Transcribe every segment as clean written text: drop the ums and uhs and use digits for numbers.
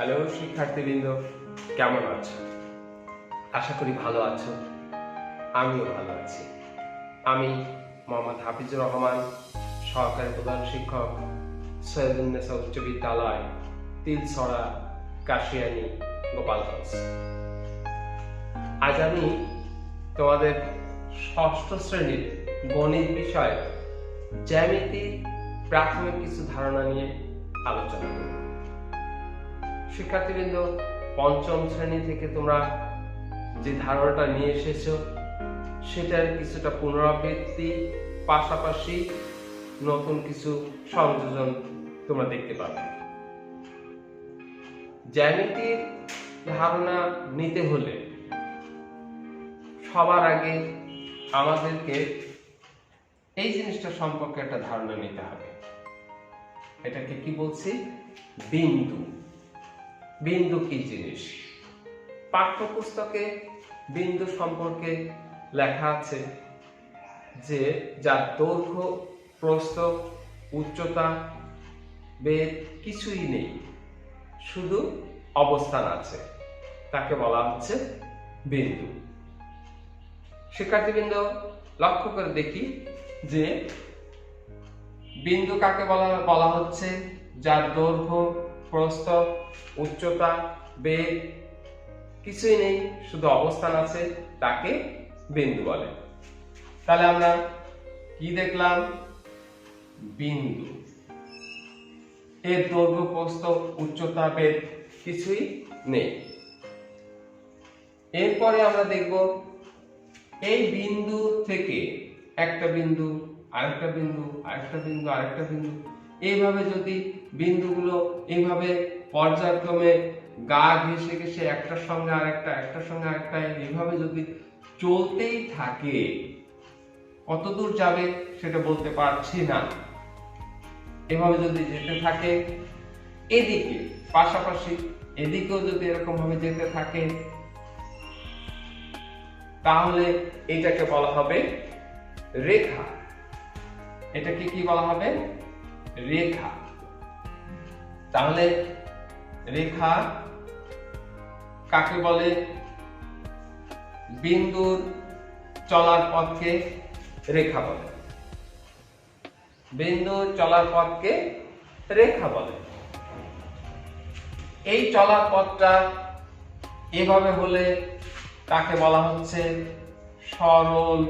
Hello শিক্ষার্থীবৃন্দ, কেমন আছো? আশা করি ভালো আছো। আমিও ভালো আছি। আমি মোহাম্মদ হাফিজুর রহমান, সহকারী প্রধান শিক্ষক, সৈয়দুন্নেসা উচ্চ বিদ্যালয়, তিলছড়া, কাশিয়ানী, গোপালগঞ্জ। আজ আমি তোমাদের ষষ্ঠ শ্রেণীর গণিত বিষয় জ্যামিতির প্রাথমিক কিছু ধারণা নিয়ে আলোচনা করব। শিক্ষার্থীবৃন্দ, পঞ্চম শ্রেণী থেকে তোমরা যে ধারণাটা নিয়ে এসেছো সেটার কিছুটা পুনরাবৃত্তি, পাশাপাশি নতুন কিছু সংযোজন তোমরা দেখতে পাবে। জ্যামিতির ধারণা নিতে হলে সবার আগে আমাদেরকে এই জিনিসটা সম্পর্কে একটা ধারণা নিতে হবে। এটাকে কি বলছি? বিন্দু। বিন্দু কি জিনিস? পাঠ্যপুস্তকে বিন্দু সম্পর্কে লেখা আছে যে যার দৈর্ঘ্য, প্রস্থ, উচ্চতা, বেদ কিছুই নেই, শুধু অবস্থান আছে, তাকে বলা হচ্ছে বিন্দু। শিক্ষার্থীবৃন্দ, লক্ষ্য করে দেখি যে বিন্দু কাকে বলা হচ্ছে? যার দৈর্ঘ্য, প্রস্থ, উচ্চতা, বেগ কিছুই নেই, শুধু অবস্থান আছে, তাকে বিন্দু বলে। তাহলে আমরা কি দেখলাম? বিন্দু, এর দৈর্ঘ্য, প্রস্থ, উচ্চতা, বেগ কিছুই নেই। এরপরে আমরা দেখব এই বিন্দু থেকে একটা বিন্দু, আরেকটা বিন্দু, আরেকটা বিন্দু, আরেকটা বিন্দু, এইভাবে যদি বিন্দুগুলো এইভাবে পর্যায়ক্রমে গা ঘেঁষে ঘেঁষে একটার সঙ্গে আরেকটা, একটার সঙ্গে আরেকটা এইভাবে যদি চলতেই থাকে, কত দূর যাবে সেটা বলতে পারছি না। এভাবে যদি যেতে থাকে, এদিকে পাশাপাশি এদিকেও যদি এরকম ভাবে যেতে থাকে, তাহলে এটাকে বলা হবে রেখা। এটাকে কি বলা হবে? রেখা। তাহলে রেখা কাকে বলে? বিন্দুর চলার পথকে রেখা বলে। বিন্দুর চলার পথকে রেখা বলে। এই চলার পথটা এভাবে হলে তাকে বলা হচ্ছে সরল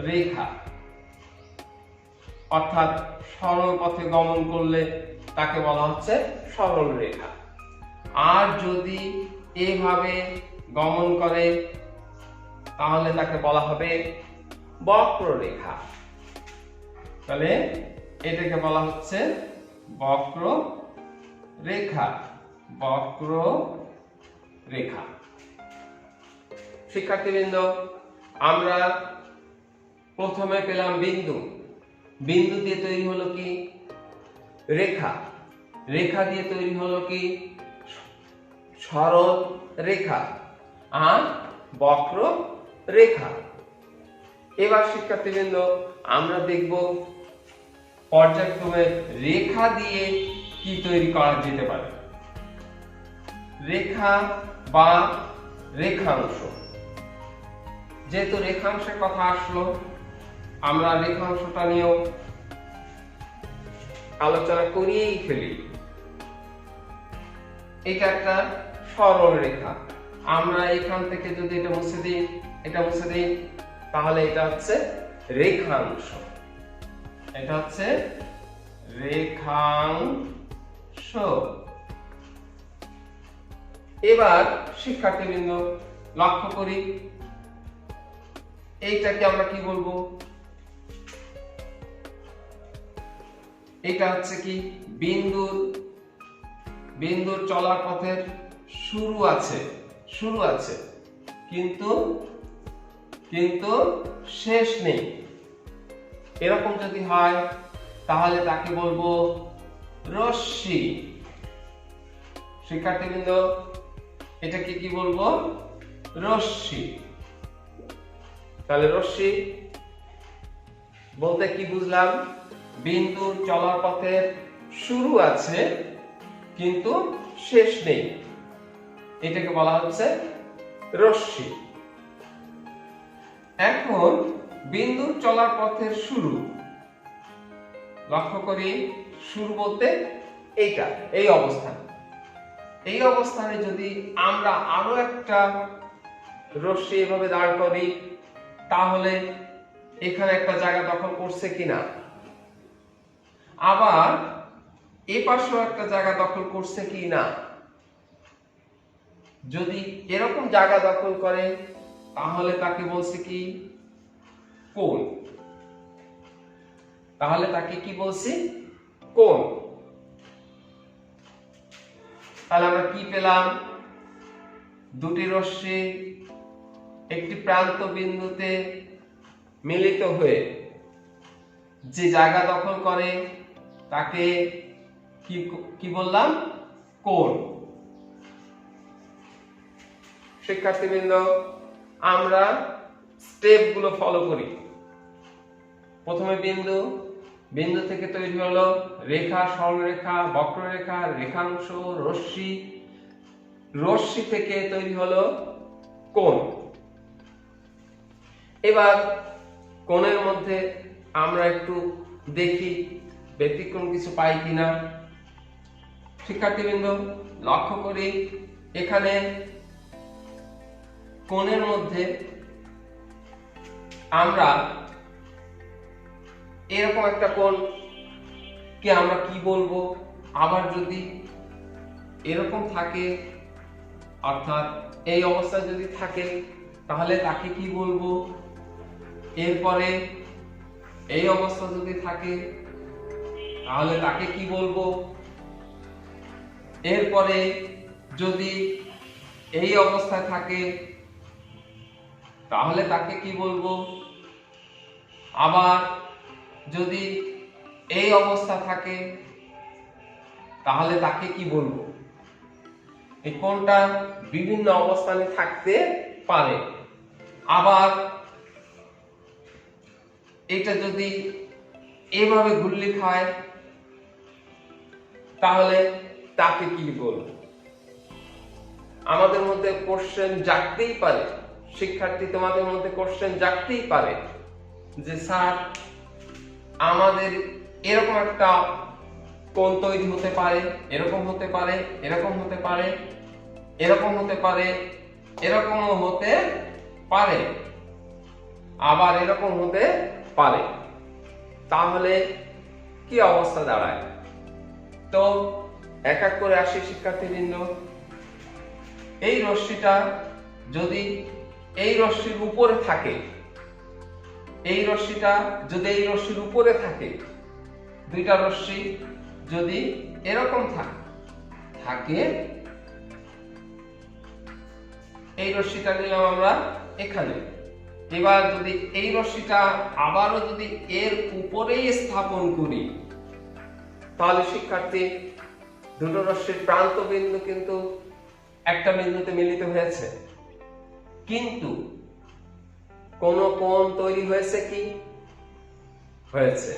রেখা, অর্থাৎ সরল পথে গমন করলে তাকে বলা হচ্ছে সরল রেখা। আর যদি এইভাবে গমন করে তাহলে তাকে বলা হবে বক্ররেখা। তাহলে এটাকে বলা হচ্ছে বক্ররেখা। বক্ররেখা। শিক্ষার্থীবৃন্দ, আমরা প্রথমে পেলাম বিন্দু। বিন্দু দিয়ে তৈরি হলো কি? রেখা। রেখা দিয়ে তৈরি হলো কি? সরল রেখা আর বক্র রেখা। এবার শিক্ষার্থীবৃন্দ, আমরা দেখব পর্যায়ক্রমে রেখা দিয়ে কি তৈরি করা যেতে পারে। রেখা বা রেখাংশ। যেহেতু রেখাংশের কথা আসলো, আমরা রেখাংশটা নিয়েও আলোচনা করিয়েই ফেলি। এটা একটা সরল রেখা। আমরা এখান থেকে যদি এটা মুছে দিই, এটা মুছে দিই, তাহলে এটা হচ্ছে রেখাংশ। এটা হচ্ছে রেখাংশ। এবার শিক্ষার্থীবৃন্দ, লক্ষ্য করি এইটাকে আমরা কি বলবো? এটা হচ্ছে কি? বিন্দুর চলার পথের শুরু আছে কিন্তু শেষ নেই। এরকম যদি হয় তাহলে তাকে বলবো রশ্মি। শিক্ষার্থীবৃন্দ, এটাকে কি বলবো? রশ্মি। তাহলে রশ্মি বলতে কি বুঝলাম? বিন্দুর চলার পথের শুরু আছে কিন্তু শেষ নেই, এটাকে বলা হচ্ছে রশ্মি। এখন বিন্দুর চলার পথের শুরু, লক্ষ্য করি শুরু বলতে এইটা, এই অবস্থান, এই অবস্থানে যদি আমরা আরো একটা রশ্মি এভাবে দাঁড় করি, তাহলে এখানে একটা জায়গা দখল করছে কিনা, আবার এ পাশেও একটা জায়গা দখল করছে কিনা, যদি এরকম জায়গা দখল করে তাহলে তাকে বলছে কি কোণ, তাহলে তাকে কি বলছি কোণ। তাহলে আমরা কি পেলাম, দুটি রশ্মি একটি প্রান্ত বিন্দুতে মিলিত হয়ে যে জায়গা দখল করে তাকে কি বললাম কোণ। শিক্ষার্থীবৃন্দ, আমরা স্টেপগুলো ফলো করি। প্রথমে বিন্দু, বিন্দু থেকে তৈরি হলো রেখা, সরলরেখা, বক্ররেখা, রেখাংশ, রশ্মি, রশ্মি থেকে তৈরি হলো কোণ। এবার কোণের মধ্যে আমরা একটু দেখি ব্যতিক্রম কিছু পাই কিনা। শিক্ষার্থীবৃন্দ, লক্ষ্য করি এখানে কোণের মধ্যে আমরা এরকম একটা কোণ কে আমরা কি বলবো, আবার যদি এরকম থাকে অর্থাৎ এই অবস্থা যদি থাকে তাহলে তাকে কি বলবো, এরপরে এই অবস্থা যদি থাকে তাহলে তাকে কি বলবো, এরপরে যদি এই অবস্থায় থাকে তাহলে তাকে কি বলবো, আবার যদি এই অবস্থা থাকে তাহলে তাকে কি বলবো। এই কোণটা বিভিন্ন অবস্থানে থাকতে পারে। আবার এটা যদি এভাবে ঘুরলি খায় তাহলে তাকে কি বলবো। আমাদের মধ্যে কোশ্চেন জাগতেই পারে, শিক্ষার্থী তোমাদের মধ্যে কোশ্চেন জাগতেই পারে যে স্যার আমাদের এরকম একটা কোণ তৈরি হতে পারে, এরকম হতে পারে, এরকম হতে পারে, এরকম হতে পারে, এরকমও হতে পারে, আবার এরকম হতে পারে, তাহলে কি অবস্থা দাঁড়ায়। তো এক এক করে আসি শিক্ষার্থীবৃন্দ। এই রশ্মিটা যদি এই রশ্মির উপরে থাকে, এই রশ্মিটা যদি এই রশ্মির উপরে থাকে, দুইটা রশ্মি যদি এরকম থাকে, এই রশ্মিটা নিলাম আমরা এখানে। এবার যদি এই রশ্মিটা আবারও যদি এর উপরেই স্থাপন করি তাহলে শিক্ষার্থী দুটো রশ্মির প্রান্ত বিন্দু কিন্তু একটা বিন্দুতে মিলিত হয়েছে, কিন্তু কোন কোণ তৈরি হয়েছে কি হয়েছে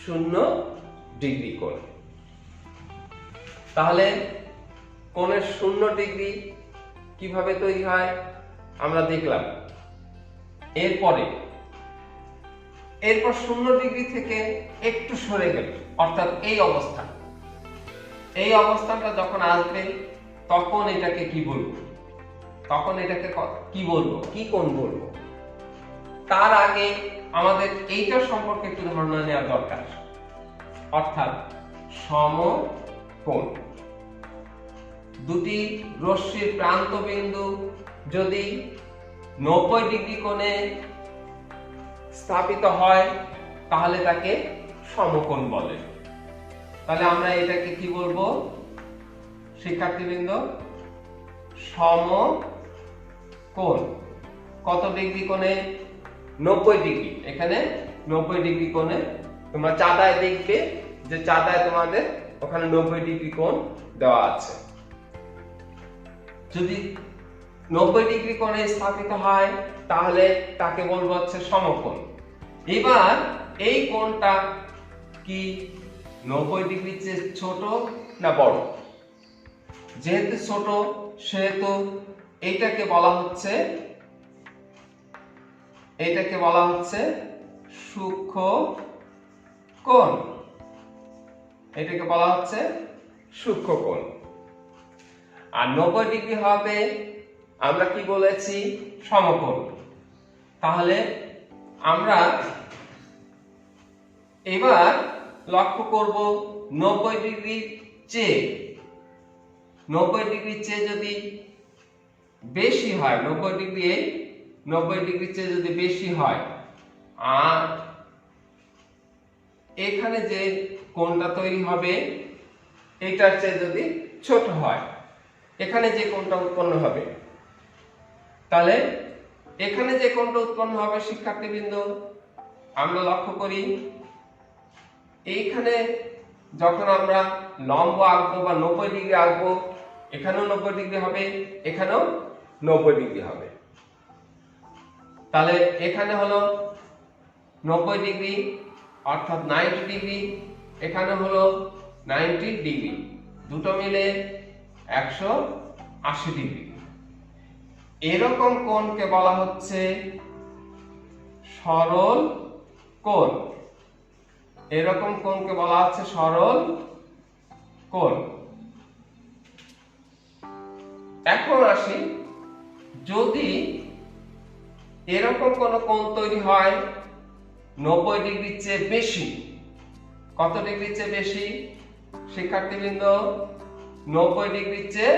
0 ডিগ্রি কোণ। তাহলে কোণের 0 ডিগ্রি কিভাবে তৈরি হয় আমরা দেখলাম। এরপর 0 ডিগ্রি থেকে একটু সরে গেল, অর্থাৎ এই অবস্থান, এই অবস্থানটা যখন আসবে তখন এটাকে কি বলবো, তখন এটাকে কি বলবো, কি কোণ বলবো। তার আগে আমাদের এইটার সম্পর্কে একটু ধারণা নেওয়া দরকার, অর্থাৎ সমকোণ। দুটি রশ্মির প্রান্ত বিন্দু যদি 90 ডিগ্রি কোণে স্থাপিত হয় তাহলে তাকে সমকোণ বলে। তাহলে আমরা এটাকে কি বলবো শিক্ষার্থীবৃন্দ, সমকোণ। কত ডিগ্রি কোণে, 90 ডিগ্রি। এখানে 90 ডিগ্রি কোণে, তোমরা চাঁদায় দেখবে যে চাঁদায় তোমাদের ওখানে 90 ডিগ্রি কোণ দেওয়া আছে। যদি 90 ডিগ্রি কোণে স্থাপিত হয় তাহলে তাকে বলবো হচ্ছে সমকোণ। এবার এই কোণটা কি 90 ডিগ্রির চেয়ে ছোট না বড়? যেহেতু ছোট সেহেতু এটাকে বলা হচ্ছে সূক্ষ্ম কোণ। এটাকে বলা হচ্ছে সূক্ষ্ম কোণ। আর 90 ডিগ্রি হবে আমরা কি বলেছি, সমকোণ। তাহলে আমরা এবার লক্ষ্য করব 90 ডিগ্রির চেয়ে যদি বেশি হয়, 90 ডিগ্রির চেয়ে যদি বেশি হয়, আর এখানে যে কোণটা তৈরি হবে এটার চেয়ে যদি ছোট হয়, এখানে যে কোণটা উৎপন্ন হবে, তাহলে এখানে যে কোণটা উৎপন্ন হবে শিক্ষার্থীবৃন্দ, আমরা লক্ষ্য করি এইখানে যখন আমরা লম্ব আঁকবো বা 90 ডিগ্রি আঁকবো, এখানেও 90 ডিগ্রি হবে, এখানেও 90 ডিগ্রি হবে। তাহলে এখানে হলো 90 ডিগ্রি অর্থাৎ 90 ডিগ্রি, এখানে হলো 90 ডিগ্রি, দুটো মিলে 180 ডিগ্রি। এরকম কোণকে বলা হচ্ছে সরল কোণ। এরকম কোণকে বলা হচ্ছে সরল কোণ। এখন আসি, যদি এরকম কোন কোণ তৈরি হয় 90 ডিগ্রির চেয়ে বেশি, কত ডিগ্রির চেয়ে বেশি শিক্ষার্থীবৃন্দ? 90 ডিগ্রির চেয়ে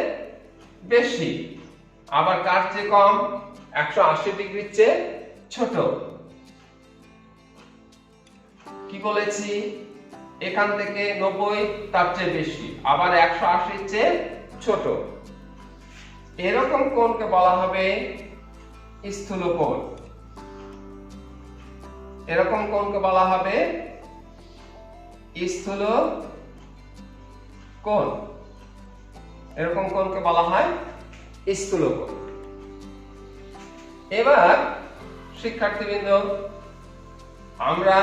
বেশি। আবার কার চেয়ে কম? 180 ডিগ্রির চেয়ে ছোট। কি বলেছি? এখান থেকে 90 তার চেয়ে বেশি, আবার 180 চেয়ে ছোট। এরকম কোণকে বলা হবে স্থূল কোণ। এরকম কোণকে বলা হবে স্থূল কোণ। এরকম কোণকে বলা হয় স্থূল কোণ। এবার শিক্ষার্থীবৃন্দ, আমরা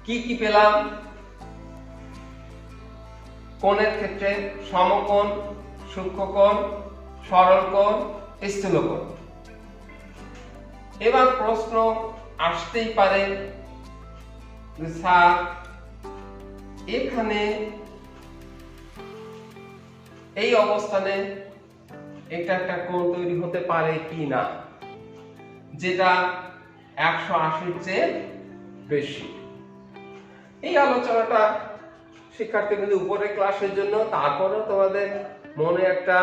কি কি পেলাম কোণের ক্ষেত্রে? সমকোণ, সূক্ষ্মকোণ, সরল কোণ, স্থূল কোণ। এবার প্রশ্ন আসতেই পারে, স্যার এখানে এই অবস্থানে এটা একটা কোণ তৈরি হতে পারে কি না, যেটা 180 চেয়ে বেশি। এই আলোচনাটা শিক্ষার্থীদের উপরে ক্লাসের জন্য, তারপরেও তোমাদের মনে একটা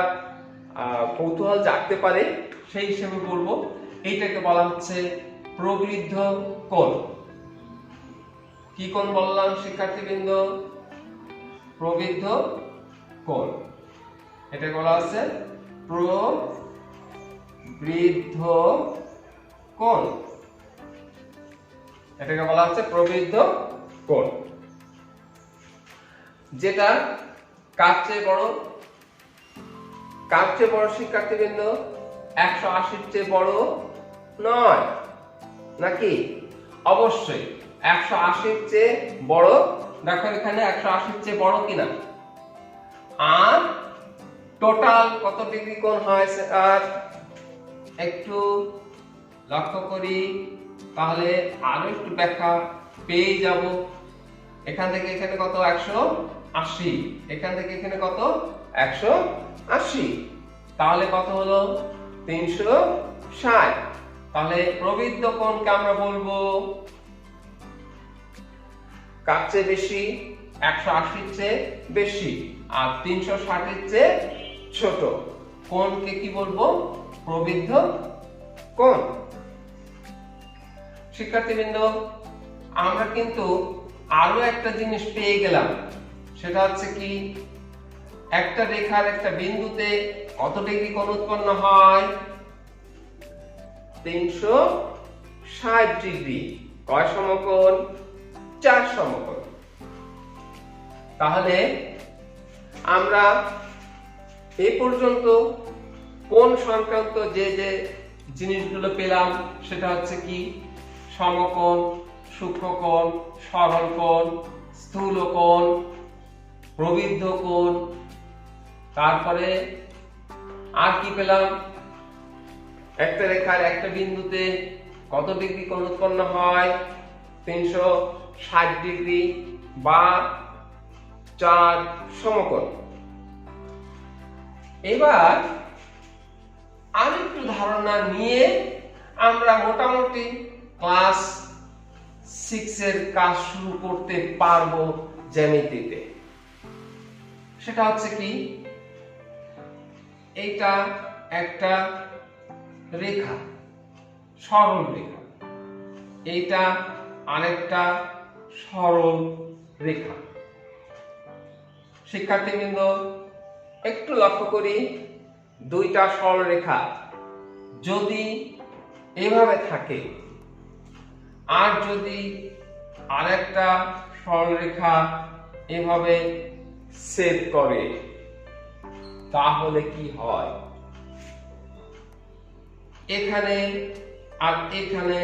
কৌতূহল জাগতে পারে, সেই হিসেবে বলবো এইটাকে বলা হচ্ছে প্রবৃদ্ধ কোণ। কি কোণ বললাম শিক্ষার্থীবৃন্দ? প্রবৃদ্ধ কোণ। এটাকে বলা হচ্ছে প্রবৃদ্ধ কোণ। এটাকে বলা হচ্ছে প্রবৃদ্ধ কোণ, যেটা কার চেয়ে বড়? কার চেয়ে বড় শিক্ষার্থীবৃন্দ? 180 চেয়ে বড় নয়, নাকি? অবশ্যই 180 চেয়ে বড়। দেখো এখানে 180 চেয়ে বড় কিনা। আর টোটাল কত ডিগ্রি কোণ হয় আর একটু লক্ষ্য করি, তাহলে আরো একটু ব্যাখ্যা পেয়ে যাব। এখান থেকে এখানে কত? 180। এখান থেকে এখানে কত? 180। তাহলে কত হলো? 360। তাহলে প্রবৃদ্ধ কোণকে আমরা বলবো কার চেয়ে বেশি? 180 চেয়ে বেশি, আর 360 এর চেয়ে ছোট কোণকে কি বলবো? প্রবৃদ্ধ কোণ। শিক্ষার্থীবৃন্দ, আমরা কিন্তু আরো একটা জিনিস পেয়ে গেলাম, সেটা হচ্ছে কি, একটা রেখার একটা বিন্দুতে কত ডিগ্রি কোণ উৎপন্ন হয়? 360 ডিগ্রি। কয় সমকোণ? 4 সমকোণ। তাহলে আমরা এই পর্যন্ত কোণ সংক্রান্ত যে যে জিনিসগুলো পেলাম সেটা হচ্ছে কি, সমকোণ, সূক্ষ্মকোণ, সরল কোণ, স্থূল কোণ, প্রবৃদ্ধ কোণ, তারপরে আর কি পেলাম, একটা রেখার একটা বিন্দুতে কত ডিগ্রি কোণ উৎপন্ন হয়, 360 ডিগ্রি বা 4 সমকোণ। এবার আরেকটু ধারণা নিয়ে আমরা মোটামুটি ক্লাস 6 এর কাজ শুরু করতে পারবো জ্যামিতিতে। সেটা হচ্ছে কি, এইটা একটা রেখা, সরল রেখা, এইটা আরেকটা সরল রেখা। শিক্ষার্থীবৃন্দ একটু লক্ষ্য করি, দুইটা সরল রেখা যদি এভাবে থাকে আর যদি আরেকটা সরল রেখা এভাবে ছেদ করে তাহলে কি হয়, এখানে আর এখানে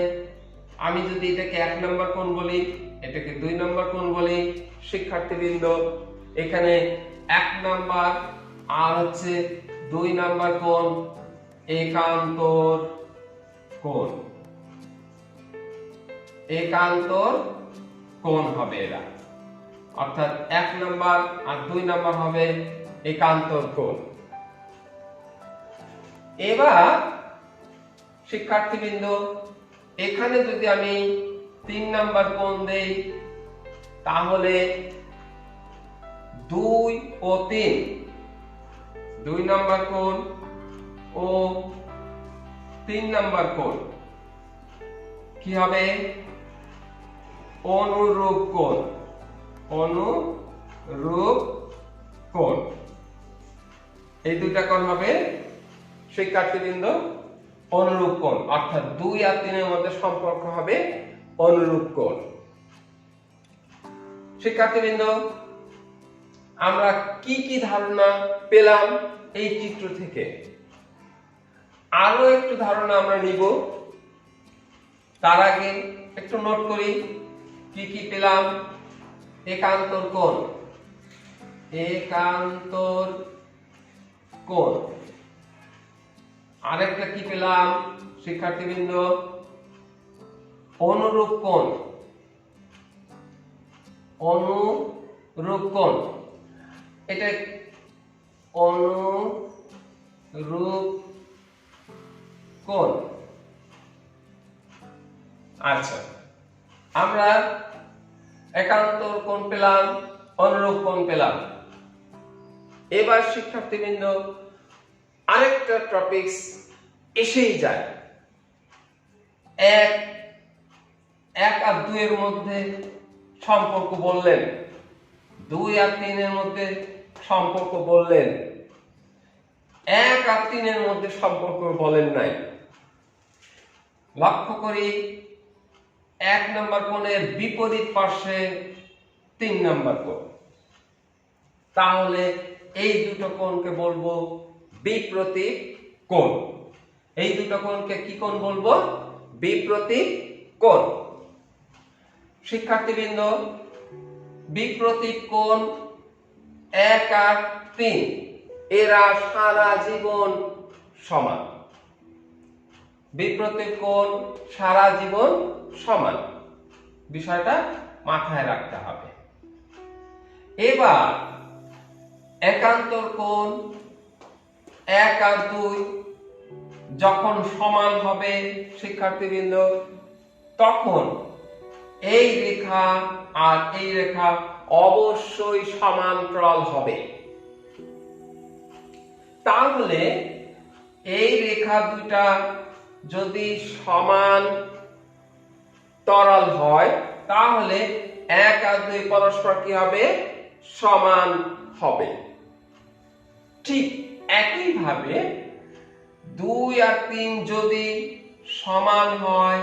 আমি যদি এটাকে 1 নম্বর কোণ বলি, এটাকে 2 নম্বর কোণ বলি, শিক্ষার্থীবৃন্দ এখানে 1 নম্বর আর হচ্ছে 2 নম্বর কোণ একান্তর কোণ, একান্তর কোণ হবে এরা, অর্থাৎ 1 নম্বর আর 2 নম্বর হবে একান্তর কোণ। এবার শিক্ষার্থীবৃন্দ এখানে যদি আমি 3 নম্বর কোণ দেই তাহলে 2 ও 3, 2 নম্বর কোণ ও 3 নম্বর কোণ কি হবে, অনুরূপ কোণ, অনুরূপ কোণ। এই দুইটা কোণ হবে শিক্ষার্থীবৃন্দ অনুরূপ কোণ, অর্থাৎ 2 আর 3 এর মধ্যে সম্পর্ক হবে অনুরূপ কোণ। শিক্ষার্থীবৃন্দ আমরা কি কি ধারণা পেলাম এই চিত্র থেকে, আরো একটু ধারণা আমরা নিব। তার আগে একটু নোট করি কি কি পেলাম। একান্তর কোণ, একান্তর কোণ। আরেকটা কি পেলাম শিক্ষার্থীবৃন্দ, অনুরূপ কোণ, অনুরূপ কোণ। এটা অনুরূপ কোণ। আচ্ছা, আমরা একান্তর কোণ পেলাম, অনুরূপ কোণ পেলাম। এবার শিক্ষার্থীবৃন্দ আরেকটা টপিকস এসেই যায়, 1 আর 2 এর মধ্যে সম্পর্ক বললেন, 2 আর 3 এর মধ্যে সম্পর্ক বললেন, 1 আর 3 এর মধ্যে সম্পর্ক বলেন নাই। লক্ষ্য করি 1 নম্বর কোণের বিপরীত পার্শ্বে 3 নম্বর কোণ, তাহলে এই দুটো কোণকে বলবো বিপ্রতীক কোণ। এই দুটো কোণকে কি কোণ বলবো, বিপ্রতীক কোণ। শিক্ষার্থীবৃন্দ বিপ্রতীক কোণ 1 আর 3 এরা সারা জীবন সমান, বিপ্রতীক কোণ সারা জীবন সমান, বিষয়টা মাথায় রাখতে হবে। এবার একান্তর কোণ 1 আর 2 যখন সমান হবে শিক্ষার্থীবৃন্দ, তখন এই রেখা আর এই রেখা অবশ্যই সমান্তরাল হবে। তাহলে এই রেখা দুইটা যদি সমান্তরাল হয় তাহলে 1 আর 2 পরস্পর কি হবে, সমান হবে। ঠিক একইভাবে 2 আর 3 যদি সমান হয়,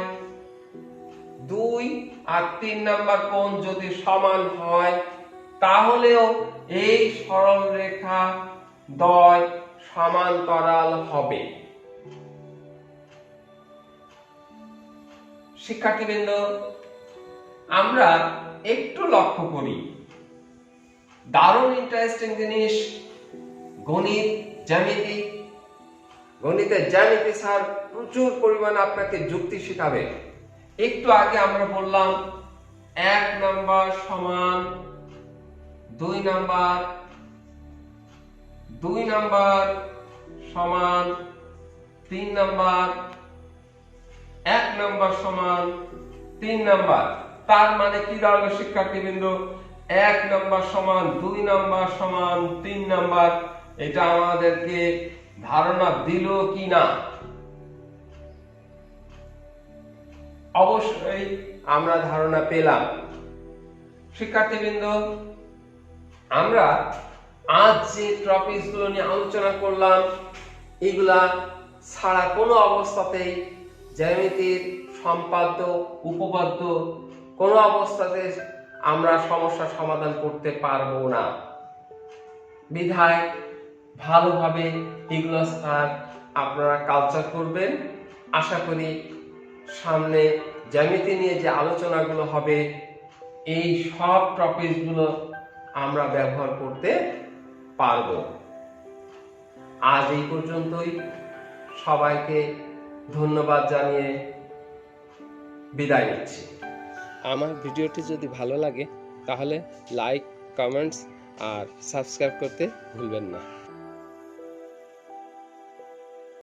2 আর 3 নম্বর কোণ যদি সমান হয়, তাহলেও এই সরল রেখা দ্বয় সমান্তরাল হবে। শিক্ষার্থীবৃন্দ আমরা একটু লক্ষ্য করি, দারুণ ইন্টারেস্টিং জিনিস গণিত, জ্যামিতি, গণিতের জ্যামিতি স্যার প্রচুর পরিমাণে আপনাকে যুক্তি শেখাবে। একটু আগে আমরা বললাম 1 নাম্বার সমান 2 নাম্বার, 2 নাম্বার সমান 3 নাম্বার, 1 নাম্বার সমান 3 নাম্বার। তার মানে কি দাঁড়ালো শিক্ষার্থীবৃন্দ? 1 নাম্বার সমান 2 নাম্বার সমান 3 নাম্বার। এটা আমাদেরকে ধারণা দিল কি না? অবশ্যই আমরা ধারণা পেলাম। শিক্ষার্থীবৃন্দ, আমরা আজ যে টপিকগুলো নিয়ে আলোচনা করলাম, এগুলা ছাড়া কোনো অবস্থাতেই জ্যামিতির সম্পাদ্য উপপাদ্য কোনো অবস্থাতে আমরা সমস্যার সমাধান করতে পারবো না। বিধায় ভালোভাবে এগুলো স্যার আপনারা কালচার করবেন। আশা করি সামনে জ্যামিতি নিয়ে যে আলোচনাগুলো হবে, এই সব টপিকগুলো আমরা ব্যবহার করতে পারবো। আজ এই পর্যন্তই। সবাইকে ধন্যবাদ জানিয়ে বিদায় নিচ্ছি। আমার ভিডিওটি যদি ভালো লাগে তাহলে লাইক, কমেন্টস আর সাবস্ক্রাইব করতে ভুলবেন না।